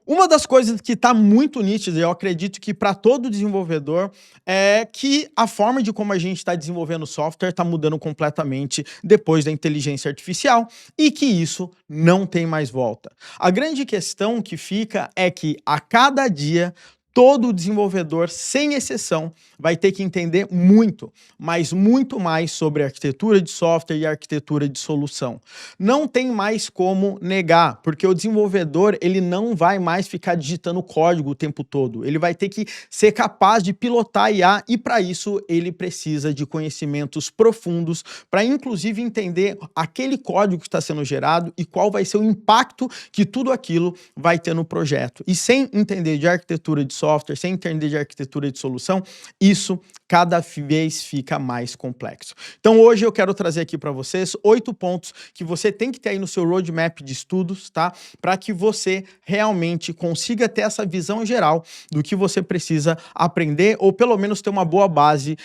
Uma das coisas que está muito nítida, e eu acredito que para todo desenvolvedor, é que a forma de como a gente está desenvolvendo software está mudando completamente depois da inteligência artificial e que isso não tem mais volta. A grande questão que fica é que a cada dia todo desenvolvedor, sem exceção, vai ter que entender muito, mas muito mais sobre arquitetura de software e arquitetura de solução. Não tem mais como negar, porque o desenvolvedor ele não vai mais ficar digitando código o tempo todo. Ele vai ter que ser capaz de pilotar IA e para isso ele precisa de conhecimentos profundos para inclusive entender aquele código que está sendo gerado e qual vai ser o impacto que tudo aquilo vai ter no projeto. E sem entender de arquitetura de software, sem entender de arquitetura de solução, isso cada vez fica mais complexo. Então hoje eu quero trazer aqui para vocês 8 pontos que você tem que ter aí no seu roadmap de estudos, tá? Para que você realmente consiga ter essa visão geral do que você precisa aprender ou pelo menos ter uma boa base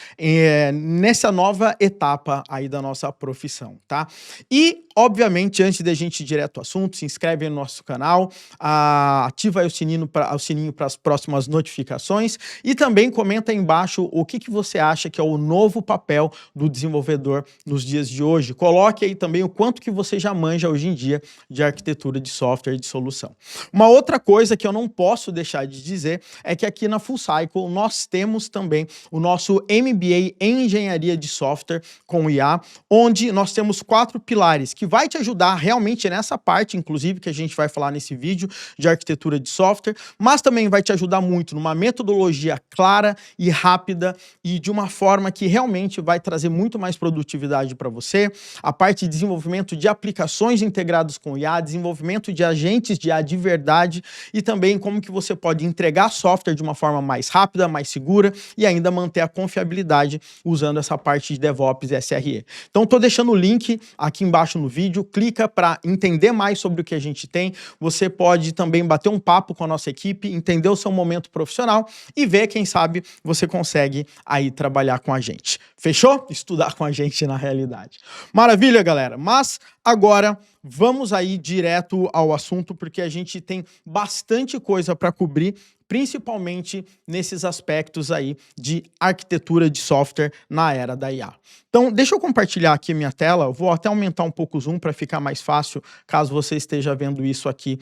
nessa nova etapa aí da nossa profissão, tá? E obviamente, antes da gente ir direto ao assunto, se inscreve aí no nosso canal, ativa aí o sininho para as próximas notificações e também comenta aí embaixo o que você acha que é o novo papel do desenvolvedor nos dias de hoje. Coloque aí também o quanto que você já manja hoje em dia de arquitetura de software e de solução. Uma outra coisa que eu não posso deixar de dizer é que aqui na Full Cycle nós temos também o nosso MBA em Engenharia de Software com IA, onde nós temos 4 pilares que vai te ajudar realmente nessa parte, inclusive, que a gente vai falar nesse vídeo de arquitetura de software, mas também vai te ajudar muito numa metodologia clara e rápida e de uma forma que realmente vai trazer muito mais produtividade para você. A parte de desenvolvimento de aplicações integradas com IA, desenvolvimento de agentes de IA de verdade e também como que você pode entregar software de uma forma mais rápida, mais segura e ainda manter a confiabilidade usando essa parte de DevOps e SRE. Então, estou deixando o link aqui embaixo no vídeo, clica para entender mais sobre o que a gente tem. Você pode também bater um papo com a nossa equipe, entender o seu momento profissional e ver, quem sabe, você consegue aí trabalhar com a gente. Fechou? Estudar com a gente na realidade. Maravilha, galera. Mas agora vamos aí direto ao assunto, porque a gente tem bastante coisa para cobrir, principalmente nesses aspectos aí de arquitetura de software na era da IA. Então, deixa eu compartilhar aqui minha tela, vou até aumentar um pouco o zoom para ficar mais fácil, caso você esteja vendo isso aqui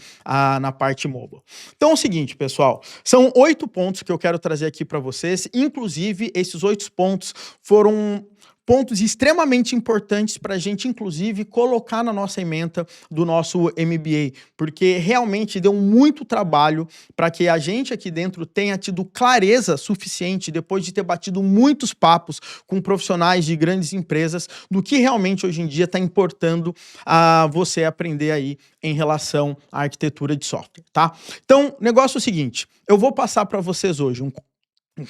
na parte mobile. Então é o seguinte, pessoal, são 8 pontos que eu quero trazer aqui para vocês, inclusive esses 8 pontos foram pontos extremamente importantes para a gente, inclusive, colocar na nossa ementa do nosso MBA, porque realmente deu muito trabalho para que a gente aqui dentro tenha tido clareza suficiente, depois de ter batido muitos papos com profissionais de grandes empresas, do que realmente hoje em dia está importando a você aprender aí em relação à arquitetura de software, tá? Então, o negócio é o seguinte, eu vou passar para vocês hoje um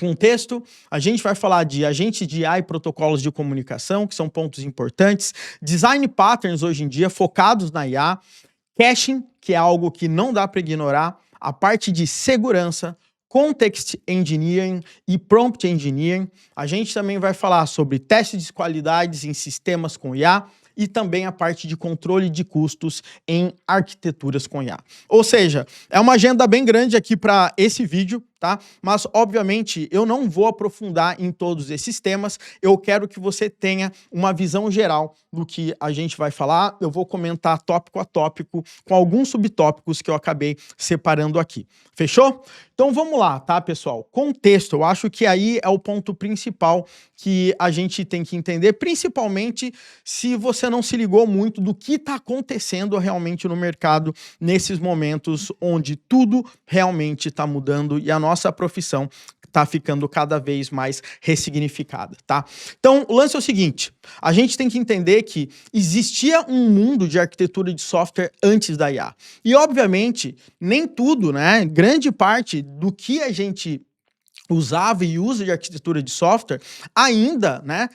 contexto, a gente vai falar de agentes de IA e protocolos de comunicação, que são pontos importantes, design patterns hoje em dia focados na IA, caching, que é algo que não dá para ignorar, a parte de segurança, context engineering e prompt engineering. A gente também vai falar sobre testes de qualidades em sistemas com IA, e também a parte de controle de custos em arquiteturas com IA. Ou seja, é uma agenda bem grande aqui para esse vídeo, tá? Mas, obviamente, eu não vou aprofundar em todos esses temas, eu quero que você tenha uma visão geral do que a gente vai falar, eu vou comentar tópico a tópico, com alguns subtópicos que eu acabei separando aqui. Fechou? Então vamos lá, tá, pessoal? Contexto, eu acho que aí é o ponto principal que a gente tem que entender, principalmente se você não se ligou muito do que está acontecendo realmente no mercado nesses momentos onde tudo realmente está mudando e a nossa profissão está ficando cada vez mais ressignificada, tá? Então, o lance é o seguinte, a gente tem que entender que existia um mundo de arquitetura de software antes da IA. E, obviamente, nem tudo, né? Grande parte do que a gente usava e usa de arquitetura de software ainda, né,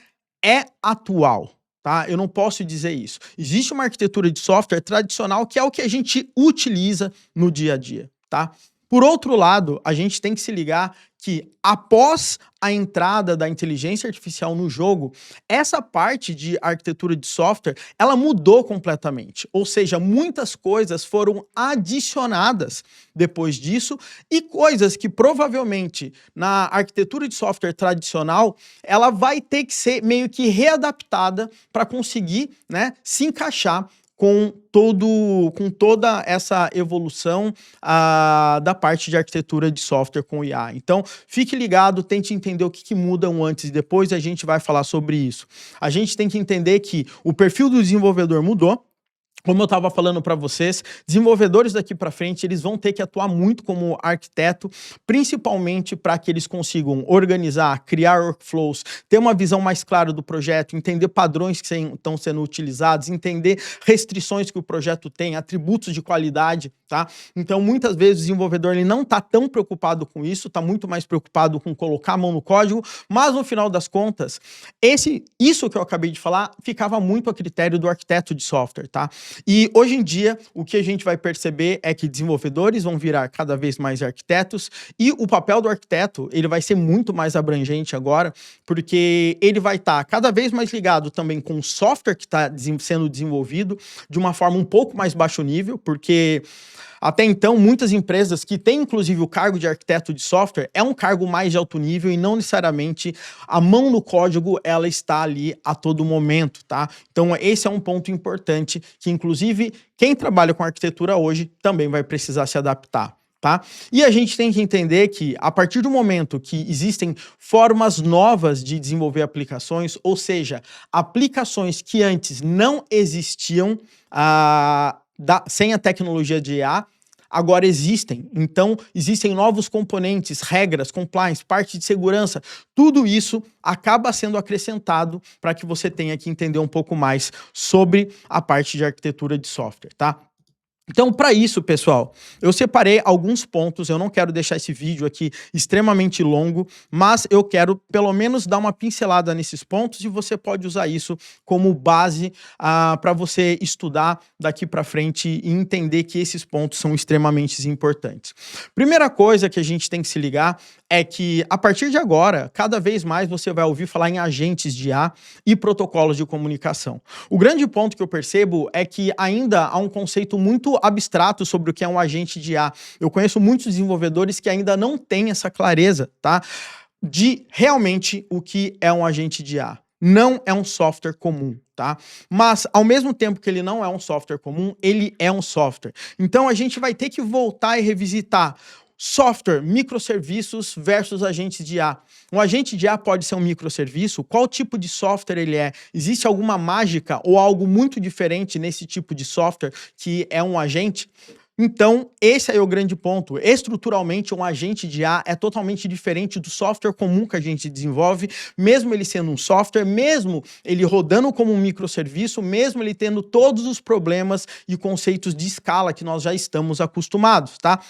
é atual. Tá? Eu não posso dizer isso. Existe uma arquitetura de software tradicional que é o que a gente utiliza no dia a dia. Tá? Por outro lado, a gente tem que se ligar que após a entrada da inteligência artificial no jogo, essa parte de arquitetura de software, ela mudou completamente. Ou seja, muitas coisas foram adicionadas depois disso e coisas que provavelmente na arquitetura de software tradicional, ela vai ter que ser meio que readaptada para conseguir, né, se encaixar com toda essa evolução da parte de arquitetura de software com IA. Então, fique ligado, tente entender o que muda um antes e depois, e a gente vai falar sobre isso. A gente tem que entender que o perfil do desenvolvedor mudou. Como eu estava falando para vocês, desenvolvedores daqui para frente, eles vão ter que atuar muito como arquiteto, principalmente para que eles consigam organizar, criar workflows, ter uma visão mais clara do projeto, entender padrões que estão sendo utilizados, entender restrições que o projeto tem, atributos de qualidade, tá? Então, muitas vezes, o desenvolvedor ele não está tão preocupado com isso, está muito mais preocupado com colocar a mão no código, mas no final das contas, isso que eu acabei de falar ficava muito a critério do arquiteto de software, tá? E hoje em dia, o que a gente vai perceber é que desenvolvedores vão virar cada vez mais arquitetos e o papel do arquiteto, ele vai ser muito mais abrangente agora, porque ele vai estar cada vez mais ligado também com o software que está sendo desenvolvido de uma forma um pouco mais baixo nível, porque até então, muitas empresas que têm, inclusive, o cargo de arquiteto de software é um cargo mais de alto nível e não necessariamente a mão no código, ela está ali a todo momento, tá? Então, esse é um ponto importante que, inclusive, quem trabalha com arquitetura hoje também vai precisar se adaptar. Tá? E a gente tem que entender que, a partir do momento que existem formas novas de desenvolver aplicações, ou seja, aplicações que antes não existiam sem a tecnologia de IA, agora existem. Então, existem novos componentes, regras, compliance, parte de segurança. Tudo isso acaba sendo acrescentado para que você tenha que entender um pouco mais sobre a parte de arquitetura de software, tá? Então, para isso, pessoal, eu separei alguns pontos. Eu não quero deixar esse vídeo aqui extremamente longo, mas eu quero pelo menos dar uma pincelada nesses pontos e você pode usar isso como base para você estudar daqui para frente e entender que esses pontos são extremamente importantes. Primeira coisa que a gente tem que se ligar é que, a partir de agora, cada vez mais você vai ouvir falar em agentes de IA e protocolos de comunicação. O grande ponto que eu percebo é que ainda há um conceito muito abstrato sobre o que é um agente de IA. Eu conheço muitos desenvolvedores que ainda não têm essa clareza, tá? De realmente o que é um agente de IA. Não é um software comum, tá? Mas, ao mesmo tempo que ele não é um software comum, ele é um software. Então, a gente vai ter que voltar e revisitar software, microserviços versus agentes de IA. Um agente de IA pode ser um microserviço? Qual tipo de software ele é? Existe alguma mágica ou algo muito diferente nesse tipo de software que é um agente? Então, esse é o grande ponto. Estruturalmente, um agente de IA é totalmente diferente do software comum que a gente desenvolve, mesmo ele sendo um software, mesmo ele rodando como um microserviço, mesmo ele tendo todos os problemas e conceitos de escala que nós já estamos acostumados, tá?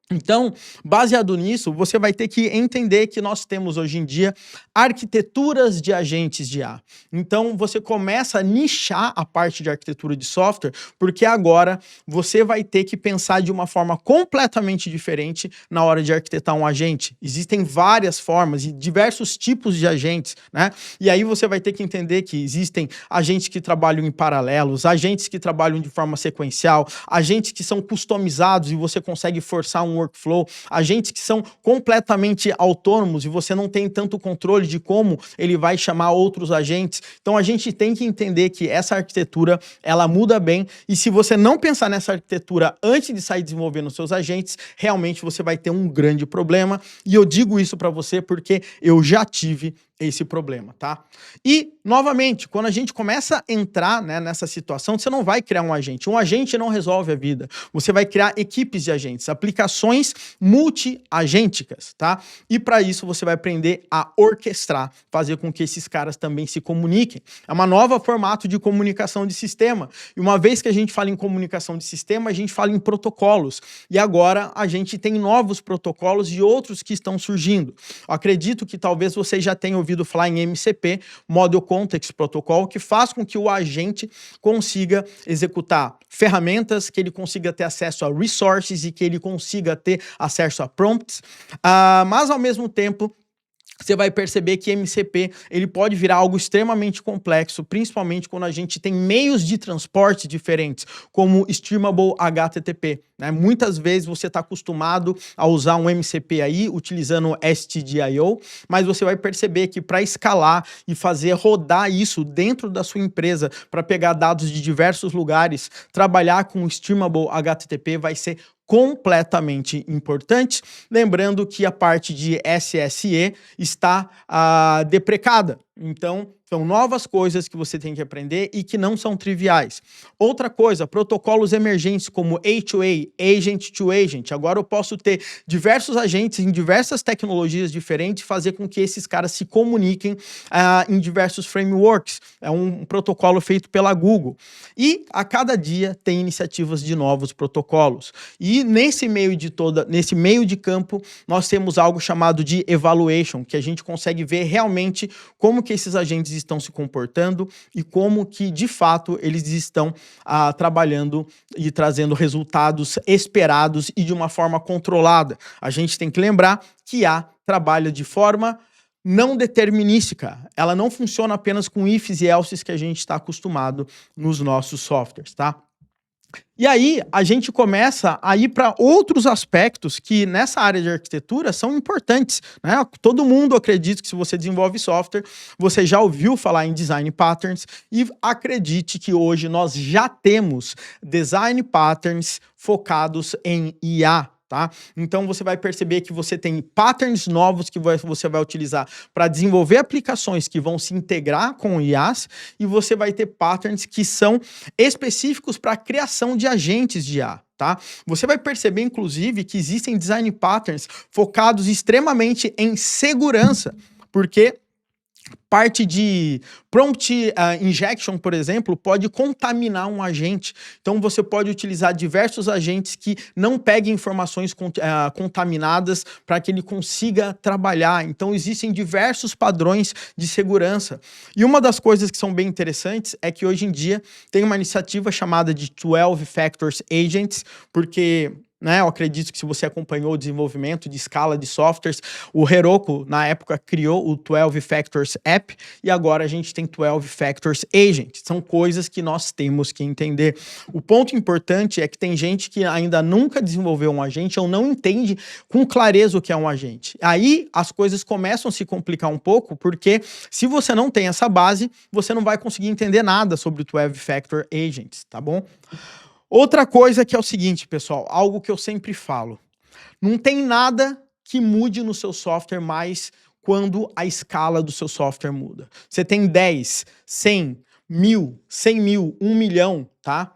Então, baseado nisso, você vai ter que entender que nós temos hoje em dia arquiteturas de agentes de IA. Então, você começa a nichar a parte de arquitetura de software, porque agora você vai ter que pensar de uma forma completamente diferente na hora de arquitetar um agente. Existem várias formas e diversos tipos de agentes, né? E aí você vai ter que entender que existem agentes que trabalham em paralelos, agentes que trabalham de forma sequencial, agentes que são customizados e você consegue forçar um workflow, agentes que são completamente autônomos e você não tem tanto controle de como ele vai chamar outros agentes. Então a gente tem que entender que essa arquitetura, ela muda bem e se você não pensar nessa arquitetura antes de sair desenvolvendo seus agentes, realmente você vai ter um grande problema. E eu digo isso para você porque eu já tive esse problema, tá? E, novamente, quando a gente começa a entrar, né, nessa situação, você não vai criar um agente. Um agente não resolve a vida. Você vai criar equipes de agentes, aplicações multi-agênticas, tá? E para isso você vai aprender a orquestrar, fazer com que esses caras também se comuniquem. É uma nova formato de comunicação de sistema. E uma vez que a gente fala em comunicação de sistema, a gente fala em protocolos. E agora a gente tem novos protocolos e outros que estão surgindo. Eu acredito que talvez você já tenha ouvido ouvido falar em MCP, Model Context Protocol, que faz com que o agente consiga executar ferramentas, que ele consiga ter acesso a resources e que ele consiga ter acesso a prompts, mas ao mesmo tempo você vai perceber que MCP ele pode virar algo extremamente complexo, principalmente quando a gente tem meios de transporte diferentes, como Streamable HTTP. Né? Muitas vezes você está acostumado a usar um MCP aí, utilizando STDIO, mas você vai perceber que para escalar e fazer rodar isso dentro da sua empresa, para pegar dados de diversos lugares, trabalhar com Streamable HTTP vai ser completamente importante, lembrando que a parte de SSE está deprecada. Então, são novas coisas que você tem que aprender e que não são triviais. Outra coisa, protocolos emergentes como A2A, Agent to Agent. Agora eu posso ter diversos agentes em diversas tecnologias diferentes e fazer com que esses caras se comuniquem em diversos frameworks. É um protocolo feito pela Google. E a cada dia tem iniciativas de novos protocolos. E nesse meio de campo, nós temos algo chamado de evaluation, que a gente consegue ver realmente como que esses agentes estão se comportando e como que, de fato, eles estão trabalhando e trazendo resultados esperados e de uma forma controlada. A gente tem que lembrar que IA trabalha de forma não determinística. Ela não funciona apenas com ifs e elses que a gente está acostumado nos nossos softwares, tá? E aí, a gente começa a ir para outros aspectos que nessa área de arquitetura são importantes, né? Todo mundo acredita que se você desenvolve software, você já ouviu falar em design patterns e acredite que hoje nós já temos design patterns focados em IA. Tá? Então você vai perceber que você tem patterns novos que você vai utilizar para desenvolver aplicações que vão se integrar com IAs e você vai ter patterns que são específicos para a criação de agentes de IA. Tá? Você vai perceber, inclusive, que existem design patterns focados extremamente em segurança, porque parte de prompt injection, por exemplo, pode contaminar um agente. Então, você pode utilizar diversos agentes que não peguem informações contaminadas para que ele consiga trabalhar. Então, existem diversos padrões de segurança. E uma das coisas que são bem interessantes é que hoje em dia tem uma iniciativa chamada de 12 Factors Agents, porque eu acredito que se você acompanhou o desenvolvimento de escala de softwares, o Heroku, na época, criou o 12 Factors App e agora a gente tem 12 Factors Agent. São coisas que nós temos que entender. O ponto importante é que tem gente que ainda nunca desenvolveu um agente ou não entende com clareza o que é um agente. Aí as coisas começam a se complicar um pouco, porque se você não tem essa base, você não vai conseguir entender nada sobre o 12 Factor Agents, tá bom? Outra coisa que é o seguinte, pessoal, algo que eu sempre falo. Não tem nada que mude no seu software mais quando a escala do seu software muda. Você tem 10, 100, 1000, 100 mil, 1 milhão, tá?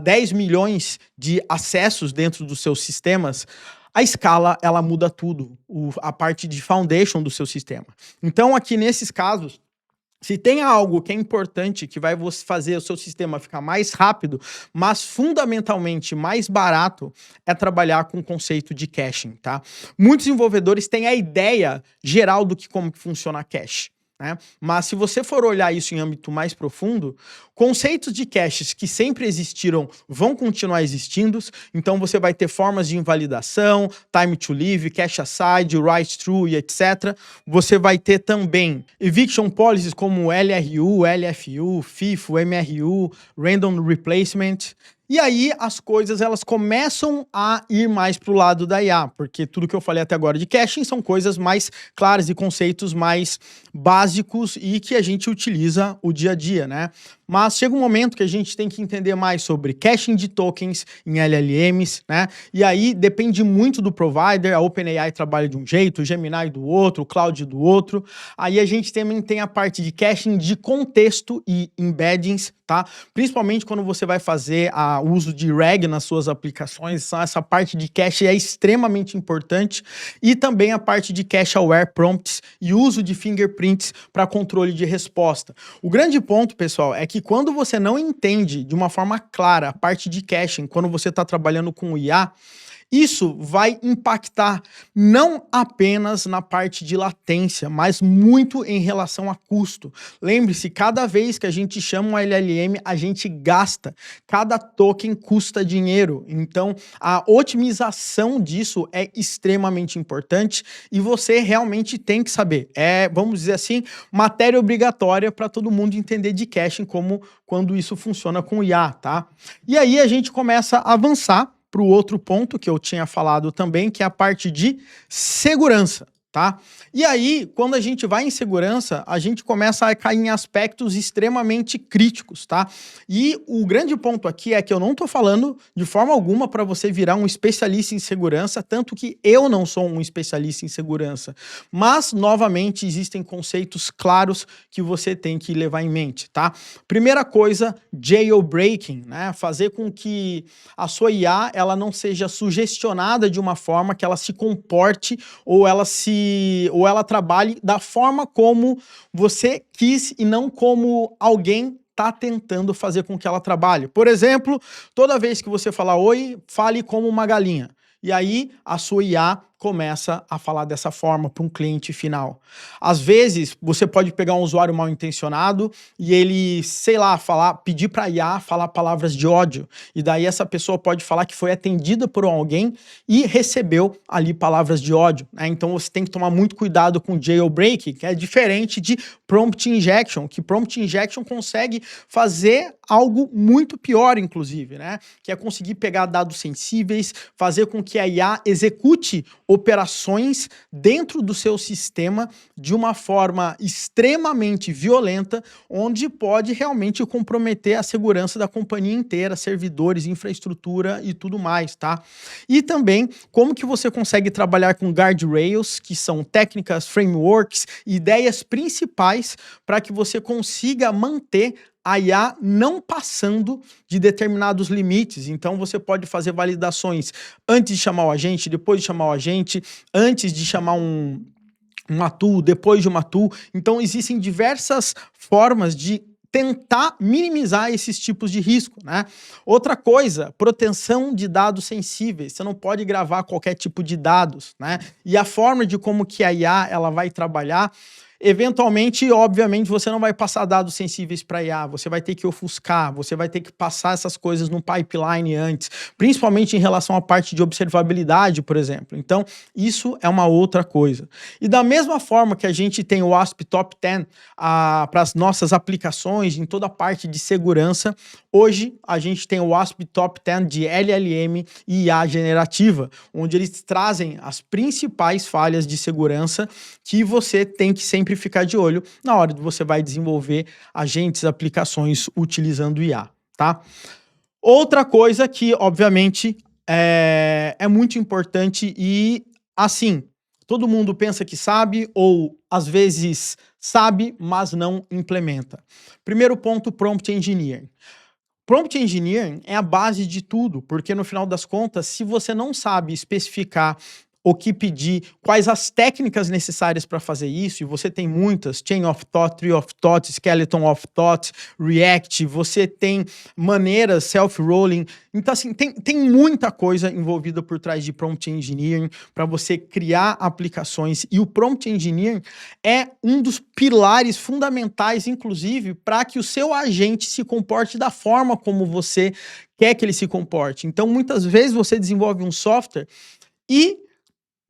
10 milhões de acessos dentro dos seus sistemas. A escala, ela muda tudo, a parte de foundation do seu sistema. Então, aqui nesses casos, se tem algo que é importante, que vai fazer o seu sistema ficar mais rápido, mas fundamentalmente mais barato, é trabalhar com o conceito de caching, tá? Muitos desenvolvedores têm a ideia geral do como que funciona a cache, né? Mas se você for olhar isso em âmbito mais profundo, conceitos de caches que sempre existiram vão continuar existindo, então você vai ter formas de invalidação, time to leave, cache aside, write through e etc. Você vai ter também eviction policies como LRU, LFU, FIFO, MRU, random replacement. E aí as coisas elas começam a ir mais para o lado da IA, porque tudo que eu falei até agora de caching são coisas mais claras e conceitos mais básicos e que a gente utiliza o dia a dia, né? Mas chega um momento que a gente tem que entender mais sobre caching de tokens em LLMs, né? E aí depende muito do provider, a OpenAI trabalha de um jeito, o Gemini do outro, o Cloud do outro. Aí a gente também tem a parte de caching de contexto e embeddings, tá? Principalmente quando você vai fazer o uso de RAG nas suas aplicações, essa parte de cache é extremamente importante. E também a parte de cache-aware prompts e uso de fingerprints para controle de resposta. O grande ponto, pessoal, é que quando você não entende de uma forma clara a parte de caching, quando você está trabalhando com IA, Isso vai impactar não apenas na parte de latência, mas muito em relação a custo. Lembre-se, cada vez que a gente chama um LLM, a gente gasta. Cada token custa dinheiro. Então, a otimização disso é extremamente importante e você realmente tem que saber. É, vamos dizer assim, matéria obrigatória para todo mundo entender de caching, como quando isso funciona com o IA, tá? E aí a gente começa a avançar para o outro ponto que eu tinha falado também, que é a parte de segurança, tá? E aí, quando a gente vai em segurança, a gente começa a cair em aspectos extremamente críticos, tá? E o grande ponto aqui é que eu não tô falando de forma alguma para você virar um especialista em segurança, tanto que eu não sou um especialista em segurança. Mas, novamente, existem conceitos claros que você tem que levar em mente, tá? Primeira coisa, jailbreaking, né? Fazer com que a sua IA ela não seja sugestionada de uma forma que ela se comporte ou ela trabalhe da forma como você quis e não como alguém está tentando fazer com que ela trabalhe. Por exemplo, toda vez que você falar oi, fale como uma galinha. E aí a sua IA começa a falar dessa forma para um cliente final. Às vezes, você pode pegar um usuário mal intencionado e ele, sei lá, pedir para a IA falar palavras de ódio. E daí essa pessoa pode falar que foi atendida por alguém e recebeu ali palavras de ódio, né? Então você tem que tomar muito cuidado com jailbreak, que é diferente de prompt injection, que prompt injection consegue fazer algo muito pior, inclusive, né? Que é conseguir pegar dados sensíveis, fazer com que a IA execute operações dentro do seu sistema de uma forma extremamente violenta, onde pode realmente comprometer a segurança da companhia inteira, servidores, infraestrutura e tudo mais, tá? E também como que você consegue trabalhar com guardrails, que são técnicas, frameworks, ideias principais para que você consiga manter a IA não passando de determinados limites. Então você pode fazer validações antes de chamar o agente, depois de chamar o agente, antes de chamar uma tool, depois de uma tool. Então existem diversas formas de tentar minimizar esses tipos de risco, né? Outra coisa, proteção de dados sensíveis. Você não pode gravar qualquer tipo de dados, né? E a forma de como que a IA ela vai trabalhar, eventualmente, obviamente, você não vai passar dados sensíveis para IA, você vai ter que ofuscar, você vai ter que passar essas coisas no pipeline antes, principalmente em relação à parte de observabilidade, por exemplo. Então, isso é uma outra coisa. E da mesma forma que a gente tem o WASP Top 10 para as nossas aplicações, em toda a parte de segurança, hoje a gente tem o WASP Top 10 de LLM e IA generativa, onde eles trazem as principais falhas de segurança que você tem que sempre ficar de olho na hora que você vai desenvolver agentes, aplicações utilizando IA, tá? Outra coisa que, obviamente, é muito importante e, assim, todo mundo pensa que sabe ou, às vezes, sabe, mas não implementa. Primeiro ponto, prompt engineering. Prompt engineering é a base de tudo, porque no final das contas, se você não sabe especificar o que pedir, quais as técnicas necessárias para fazer isso, e você tem muitas, Chain of Thought, Tree of Thought, Skeleton of Thought, React, você tem maneiras, self-rolling, então assim, tem muita coisa envolvida por trás de Prompt Engineering para você criar aplicações, e o Prompt Engineering é um dos pilares fundamentais, inclusive, para que o seu agente se comporte da forma como você quer que ele se comporte. Então, muitas vezes você desenvolve um software e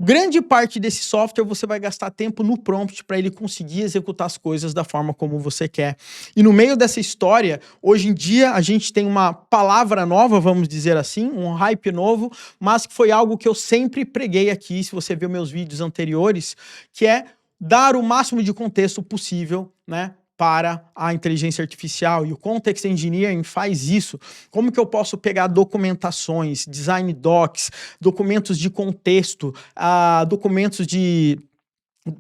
grande parte desse software você vai gastar tempo no prompt para ele conseguir executar as coisas da forma como você quer. E no meio dessa história, hoje em dia a gente tem uma palavra nova, vamos dizer assim, um hype novo, mas que foi algo que eu sempre preguei aqui, se você ver meus vídeos anteriores, que é dar o máximo de contexto possível, né, para a inteligência artificial, e o Context Engineering faz isso. Como que eu posso pegar documentações, design docs, documentos de contexto, documentos de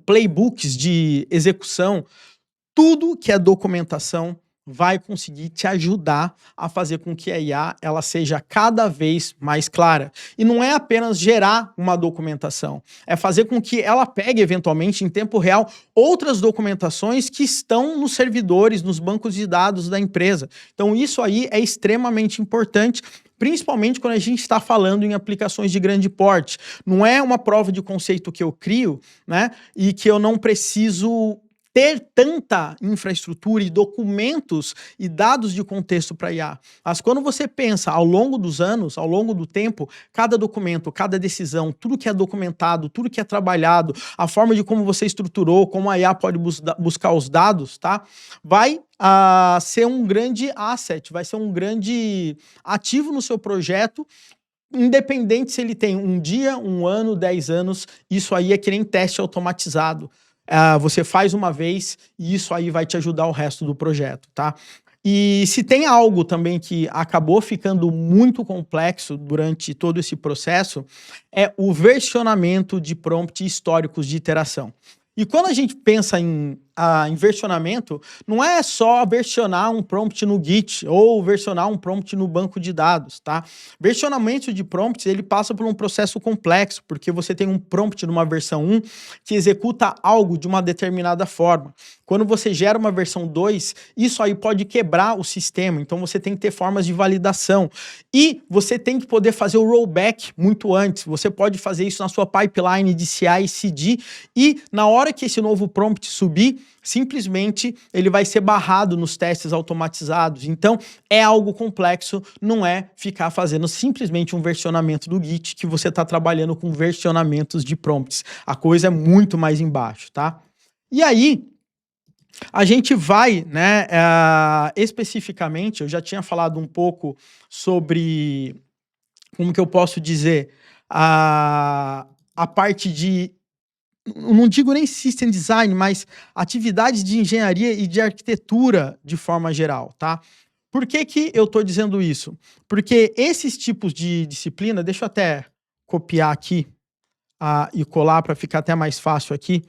playbooks de execução, tudo que é documentação vai conseguir te ajudar a fazer com que a IA ela seja cada vez mais clara. E não é apenas gerar uma documentação, é fazer com que ela pegue, eventualmente, em tempo real, outras documentações que estão nos servidores, nos bancos de dados da empresa. Então isso aí é extremamente importante, principalmente quando a gente está falando em aplicações de grande porte. Não é uma prova de conceito que eu crio, né, e que eu não preciso ter tanta infraestrutura e documentos e dados de contexto para IA. Mas quando você pensa ao longo dos anos, ao longo do tempo, cada documento, cada decisão, tudo que é documentado, tudo que é trabalhado, a forma de como você estruturou, como a IA pode buscar os dados, tá? Vai ser um grande asset, vai ser um grande ativo no seu projeto, independente se ele tem um dia, um ano, 10 anos, isso aí é que nem teste automatizado. Você faz uma vez e isso aí vai te ajudar o resto do projeto, tá? E se tem algo também que acabou ficando muito complexo durante todo esse processo, é o versionamento de prompt históricos de iteração. E quando a gente pensa em versionamento, não é só versionar um prompt no Git ou versionar um prompt no banco de dados, tá? Versionamento de prompts, ele passa por um processo complexo, porque você tem um prompt numa versão 1 que executa algo de uma determinada forma. Quando você gera uma versão 2, isso aí pode quebrar o sistema, então você tem que ter formas de validação. E você tem que poder fazer o rollback muito antes. Você pode fazer isso na sua pipeline de CI e CD e na hora que esse novo prompt subir, simplesmente ele vai ser barrado nos testes automatizados. Então, é algo complexo, não é ficar fazendo simplesmente um versionamento do Git que você está trabalhando com versionamentos de prompts. A coisa é muito mais embaixo, tá? E aí, a gente vai, né, especificamente, eu já tinha falado um pouco sobre, como que eu posso dizer, a parte de, não digo nem system design, mas atividades de engenharia e de arquitetura de forma geral, tá? Por que que eu tô dizendo isso? Porque esses tipos de disciplina, deixa eu até copiar aqui e colar para ficar até mais fácil aqui.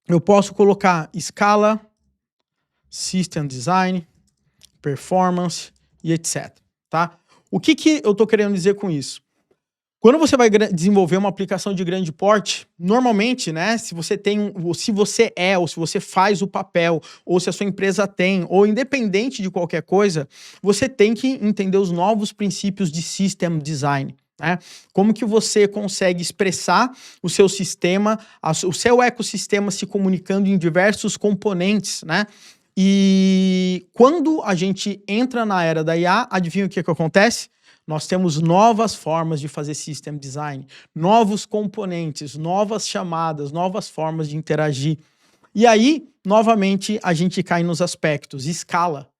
Eu posso colocar escala, system design, performance e etc, tá? O que que eu tô querendo dizer com isso? Quando você vai desenvolver uma aplicação de grande porte, normalmente, né, se você ou se você faz o papel, ou se a sua empresa tem, ou independente de qualquer coisa, você tem que entender os novos princípios de system design, né? Como que você consegue expressar o seu sistema, o seu ecossistema se comunicando em diversos componentes, né? E quando a gente entra na era da IA, adivinha o que acontece? Nós temos novas formas de fazer system design, novos componentes, novas chamadas, novas formas de interagir. E aí, novamente, a gente cai nos aspectos. Escala.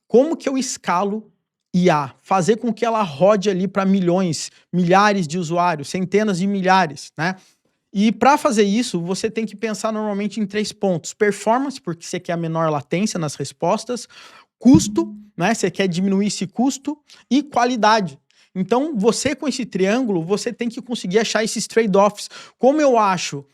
Como que eu escalo IA? Fazer com que ela rode ali para milhões, milhares de usuários, centenas de milhares, né? E para fazer isso, você tem que pensar normalmente em 3 pontos. Performance, porque você quer a menor latência nas respostas. Custo, né? Você quer diminuir esse custo. E qualidade. Então, você com esse triângulo, você tem que conseguir achar esses trade-offs. Como eu acho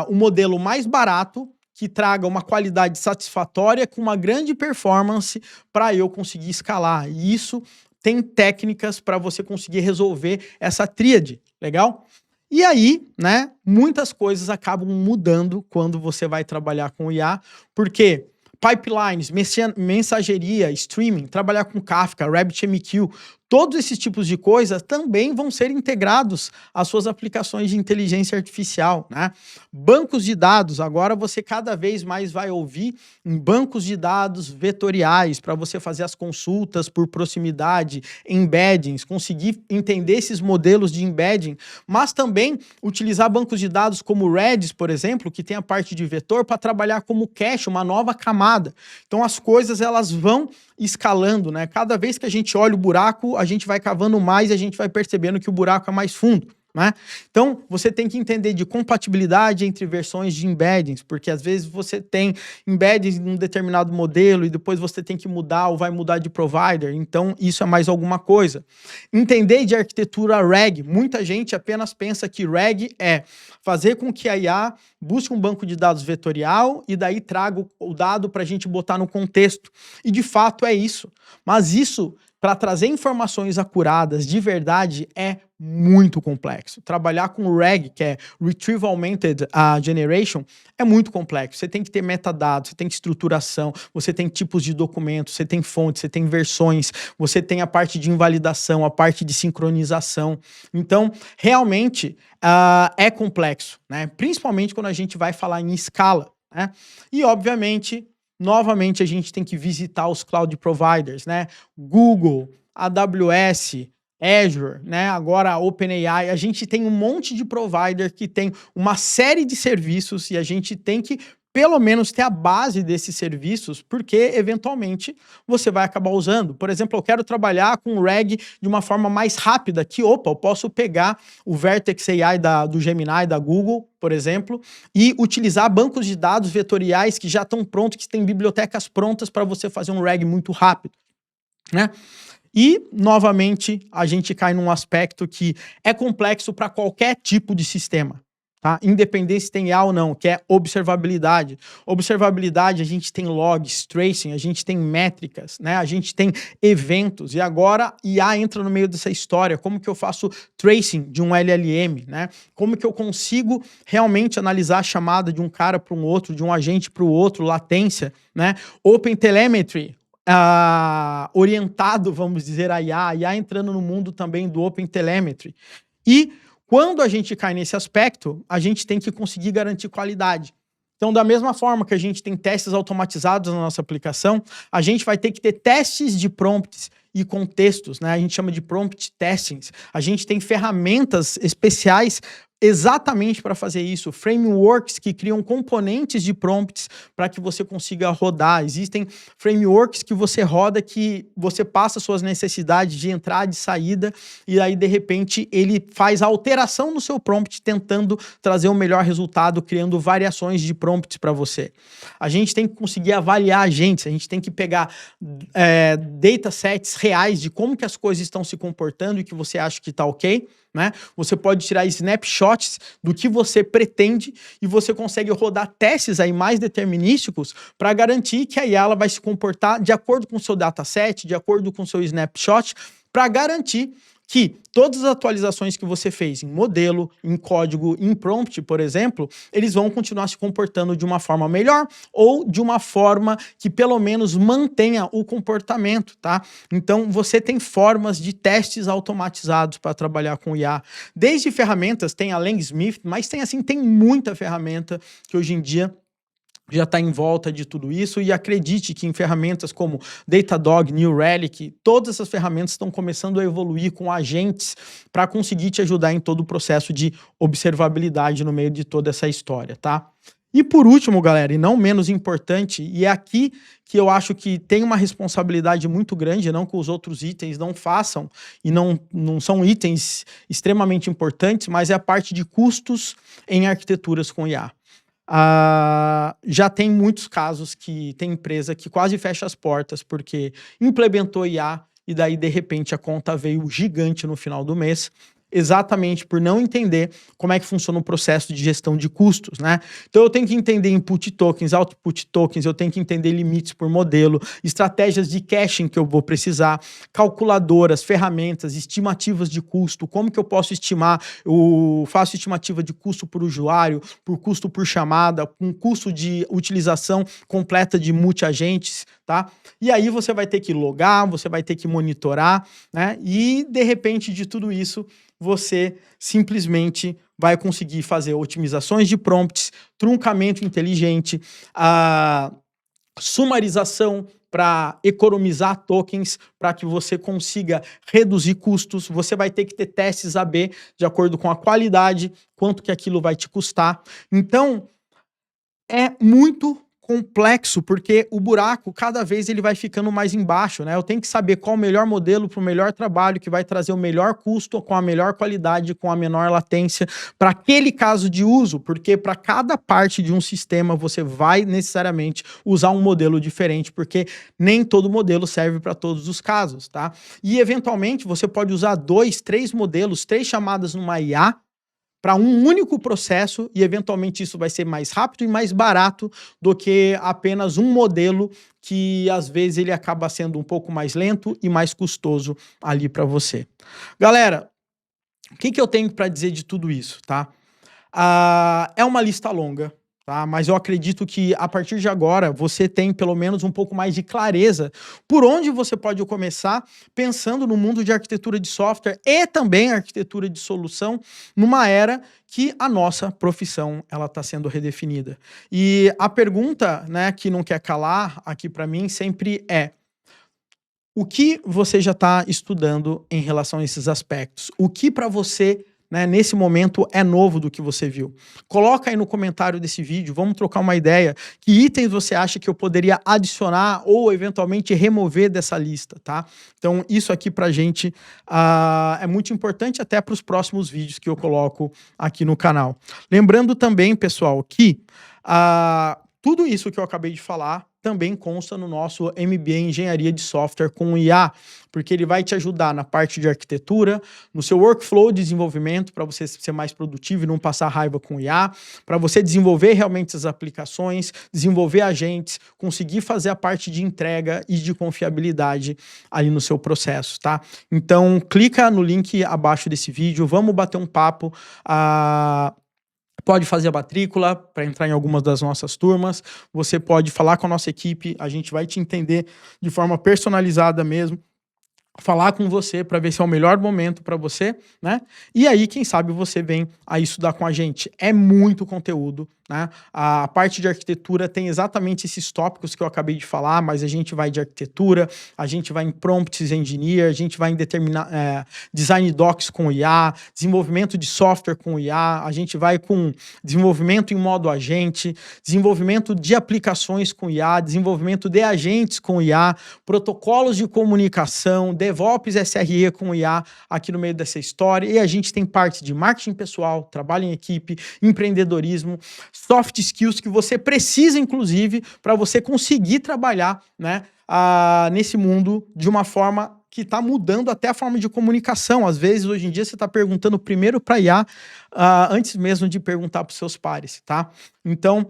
o modelo mais barato, que traga uma qualidade satisfatória com uma grande performance para eu conseguir escalar. E isso tem técnicas para você conseguir resolver essa tríade, legal? E aí, né, muitas coisas acabam mudando quando você vai trabalhar com IA, porque pipelines, mensageria, streaming, trabalhar com Kafka, RabbitMQ, todos esses tipos de coisas também vão ser integrados às suas aplicações de inteligência artificial, né? Bancos de dados, agora você cada vez mais vai ouvir em bancos de dados vetoriais para você fazer as consultas por proximidade, embeddings, conseguir entender esses modelos de embedding, mas também utilizar bancos de dados como o Redis, por exemplo, que tem a parte de vetor, para trabalhar como cache, uma nova camada. Então as coisas elas vão escalando, né? Cada vez que a gente olha o buraco, a gente vai cavando mais e a gente vai percebendo que o buraco é mais fundo, né? Então, você tem que entender de compatibilidade entre versões de embeddings, porque às vezes você tem embeddings em um determinado modelo e depois você tem que mudar ou vai mudar de provider, então isso é mais alguma coisa. Entender de arquitetura RAG, muita gente apenas pensa que RAG é fazer com que a IA busque um banco de dados vetorial e daí traga o dado para a gente botar no contexto. E de fato é isso. Mas isso, para trazer informações acuradas de verdade, é muito complexo. Trabalhar com RAG, que é Retrieval Augmented Generation, é muito complexo. Você tem que ter metadados, você tem estruturação, você tem tipos de documentos, você tem fontes, você tem versões, você tem a parte de invalidação, a parte de sincronização. Então, realmente, é complexo, né? Principalmente quando a gente vai falar em escala, né? E, obviamente, novamente, a gente tem que visitar os cloud providers, né? Google, AWS, Azure, né? Agora a OpenAI, a gente tem um monte de provider que tem uma série de serviços e a gente tem que pelo menos ter a base desses serviços, porque eventualmente você vai acabar usando. Por exemplo, eu quero trabalhar com o RAG de uma forma mais rápida, que opa, eu posso pegar o Vertex AI do Gemini, da Google, por exemplo, e utilizar bancos de dados vetoriais que já estão prontos, que têm bibliotecas prontas para você fazer um RAG muito rápido, né? E, novamente, a gente cai num aspecto que é complexo para qualquer tipo de sistema, tá? Independente se tem IA ou não, que é observabilidade. Observabilidade, a gente tem logs, tracing, a gente tem métricas, né? A gente tem eventos. E agora, IA entra no meio dessa história. Como que eu faço tracing de um LLM, né? Como que eu consigo realmente analisar a chamada de um cara para um outro, de um agente para o outro, latência, né? OpenTelemetry, orientado, vamos dizer, a IA entrando no mundo também do OpenTelemetry. E quando a gente cai nesse aspecto, a gente tem que conseguir garantir qualidade. Então, da mesma forma que a gente tem testes automatizados na nossa aplicação, a gente vai ter que ter testes de prompts e contextos, né? A gente chama de prompt testings. A gente tem ferramentas especiais exatamente para fazer isso, frameworks que criam componentes de prompts para que você consiga rodar. Existem frameworks que você roda, que você passa suas necessidades de entrada e saída, e aí, de repente, ele faz a alteração no seu prompt, tentando trazer o melhor resultado, criando variações de prompts para você. A gente tem que conseguir avaliar agentes, a gente tem que pegar datasets reais de como que as coisas estão se comportando e que você acha que está ok, né? Você pode tirar snapshots do que você pretende e você consegue rodar testes aí mais determinísticos para garantir que a IA ela vai se comportar de acordo com o seu dataset, de acordo com o seu snapshot, para garantir que todas as atualizações que você fez em modelo, em código, em prompt, por exemplo, eles vão continuar se comportando de uma forma melhor ou de uma forma que pelo menos mantenha o comportamento, tá? Então, você tem formas de testes automatizados para trabalhar com IA. Desde ferramentas, tem a Langsmith, mas tem muita ferramenta que hoje em dia já está em volta de tudo isso, e acredite que em ferramentas como Datadog, New Relic, todas essas ferramentas estão começando a evoluir com agentes para conseguir te ajudar em todo o processo de observabilidade no meio de toda essa história, tá? E por último, galera, e não menos importante, e é aqui que eu acho que tem uma responsabilidade muito grande, não que os outros itens não façam, e não são itens extremamente importantes, mas é a parte de custos em arquiteturas com IA. Já tem muitos casos que tem empresa que quase fecha as portas porque implementou IA e daí, de repente, a conta veio gigante no final do mês, exatamente por não entender como é que funciona o processo de gestão de custos, né? Então eu tenho que entender input tokens, output tokens, eu tenho que entender limites por modelo, estratégias de caching que eu vou precisar, calculadoras, ferramentas, estimativas de custo, como que eu posso estimar, eu faço estimativa de custo por usuário, por custo por chamada, com custo de utilização completa de multi-agentes, tá? E aí você vai ter que logar, você vai ter que monitorar, né? E de repente de tudo isso, você simplesmente vai conseguir fazer otimizações de prompts, truncamento inteligente, sumarização para economizar tokens, para que você consiga reduzir custos. Você vai ter que ter testes AB de acordo com a qualidade, quanto que aquilo vai te custar. Então, é muito complexo, porque o buraco, cada vez ele vai ficando mais embaixo, né? Eu tenho que saber qual o melhor modelo para o melhor trabalho, que vai trazer o melhor custo, com a melhor qualidade, com a menor latência, para aquele caso de uso, porque para cada parte de um sistema você vai necessariamente usar um modelo diferente, porque nem todo modelo serve para todos os casos, tá? E eventualmente você pode usar 2, 3 modelos, 3 chamadas numa IA, para um único processo, e eventualmente isso vai ser mais rápido e mais barato do que apenas um modelo que às vezes ele acaba sendo um pouco mais lento e mais custoso ali para você. Galera, O que que eu tenho para dizer de tudo isso, tá? É uma lista longa, tá? Mas eu acredito que a partir de agora você tem pelo menos um pouco mais de clareza por onde você pode começar pensando no mundo de arquitetura de software e também arquitetura de solução numa era que a nossa profissão ela está sendo redefinida. E a pergunta, né, que não quer calar aqui para mim sempre é: o que você já está estudando em relação a esses aspectos? O que para você, né, nesse momento é novo do que você viu? Coloca aí no comentário desse vídeo, vamos trocar uma ideia. Que itens você acha que eu poderia adicionar ou eventualmente remover dessa lista, tá? Então isso aqui pra gente é muito importante até para os próximos vídeos que eu coloco aqui no canal. Lembrando também, pessoal, que tudo isso que eu acabei de falar também consta no nosso MBA em Engenharia de Software com IA, porque ele vai te ajudar na parte de arquitetura, no seu workflow de desenvolvimento, para você ser mais produtivo e não passar raiva com IA, para você desenvolver realmente as aplicações, desenvolver agentes, conseguir fazer a parte de entrega e de confiabilidade ali no seu processo, tá? Então, clica no link abaixo desse vídeo, vamos bater um papo. Pode fazer a matrícula para entrar em algumas das nossas turmas, você pode falar com a nossa equipe, a gente vai te entender de forma personalizada mesmo, falar com você para ver se é o melhor momento para você, né? E aí, quem sabe você vem a estudar com a gente. É muito conteúdo, né? A parte de arquitetura tem exatamente esses tópicos que eu acabei de falar, mas a gente vai de arquitetura, a gente vai em prompts engineer, a gente vai em design docs com IA, desenvolvimento de software com IA, a gente vai com desenvolvimento em modo agente, desenvolvimento de aplicações com IA, desenvolvimento de agentes com IA, protocolos de comunicação, DevOps SRE com IA aqui no meio dessa história, e a gente tem parte de marketing pessoal, trabalho em equipe, empreendedorismo, soft skills que você precisa, inclusive, para você conseguir trabalhar, né, nesse mundo de uma forma que está mudando até a forma de comunicação. Às vezes, hoje em dia, você está perguntando primeiro para IA, antes mesmo de perguntar para os seus pares, tá? Então,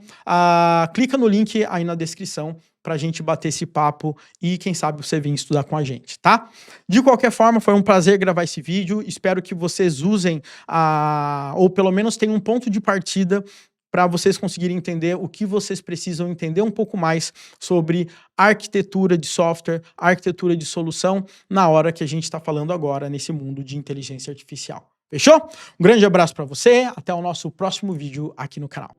clica no link aí na descrição para a gente bater esse papo e quem sabe você vir estudar com a gente, tá? De qualquer forma, foi um prazer gravar esse vídeo. Espero que vocês usem, ou pelo menos tenham um ponto de partida para vocês conseguirem entender o que vocês precisam entender um pouco mais sobre arquitetura de software, arquitetura de solução, na hora que a gente está falando agora nesse mundo de inteligência artificial. Fechou? Um grande abraço para você, até o nosso próximo vídeo aqui no canal.